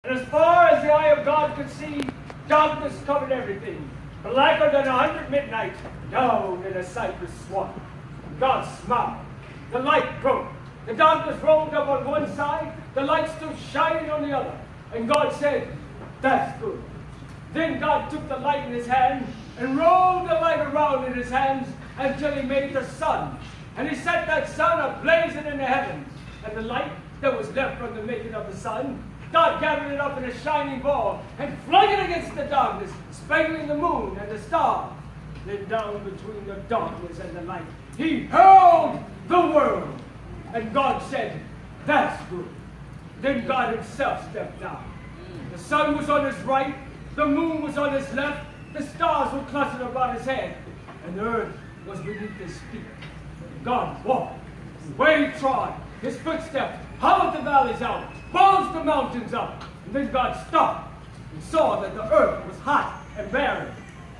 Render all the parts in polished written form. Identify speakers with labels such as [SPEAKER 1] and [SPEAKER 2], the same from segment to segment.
[SPEAKER 1] And as far as the eye of God could see, darkness covered everything. Blacker than 100 midnights, down in a cypress swamp. God smiled. The light broke. The darkness rolled up on one side, the light stood shining on the other. And God said, that's good. Then God took the light in his hand and rolled the light around in his hands until he made the sun. And he set that sun ablazing in the heavens. And the light that was left from the making of the sun, God gathered it up in a shining ball and flung it against the darkness, spangling the moon and the stars. Then down between the darkness and the light, he hurled the world. And God said, that's good. Then God himself stepped down. The sun was on his right, the moon was on his left, the stars were clustered about his head, and the earth was beneath his feet. God walked, where he trod, his footsteps hollowed the valleys out, bulged the mountains up, and then God stopped and saw that the earth was hot and barren.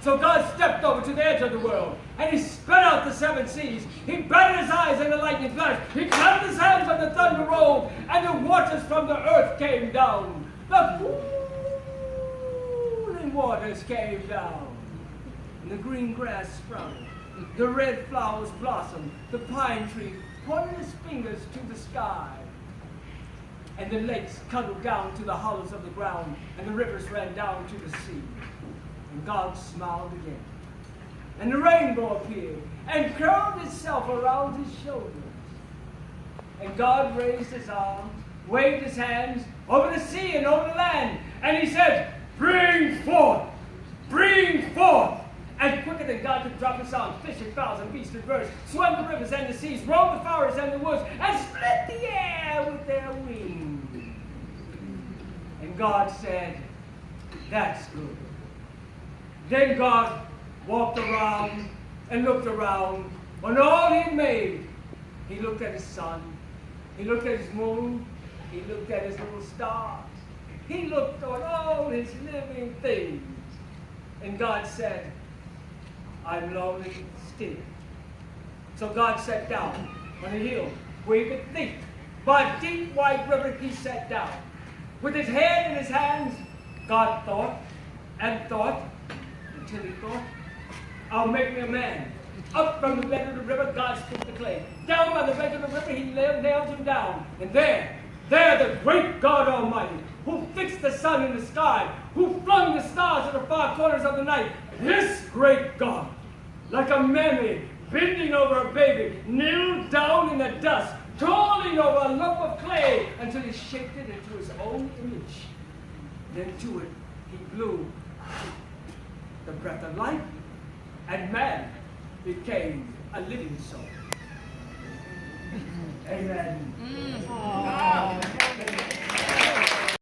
[SPEAKER 1] So God stepped over to the edge of the world, and he spread out the seven seas. He batted his eyes and the lightning flashed. He clapped his hands and the thunder rolled, and the waters from the earth came down. The cooling waters came down, and the green grass sprouted. The red flowers blossomed. The pine tree pointed his fingers to the sky. And the lakes cuddled down to the hollows of the ground, and the rivers ran down to the sea. And God smiled again. And the rainbow appeared and curled itself around his shoulders. And God raised his arms, waved his hands over the sea and over the land, and he said, bring forth, bring forth. And quicker than God could drop a sound, fish and fowls and beasts and birds swam the rivers and the seas, roamed the forests and the woods, and split the air with their wings. And God said, that's good. Then God walked around and looked around on all he had made. He looked at his sun. He looked at his moon. He looked at his little stars. He looked on all his living things. And God said, I'm lonely still. So God sat down on a hill where he could think. By a deep white river he sat down. With his head in his hands, God thought and thought, until he thought, I'll make me a man. Up from the bed of the river, God scooped the clay. Down by the bed of the river, he nailed him down. And there, the great God Almighty, who fixed the sun in the sky, who flung the stars to the far corners of the night, this great God, like a mammy bending over a baby, kneeled down in the dust, toiling over a lump of clay until he shaped it into his own image. Then to it he blew the breath of life, and man became a living soul. Amen.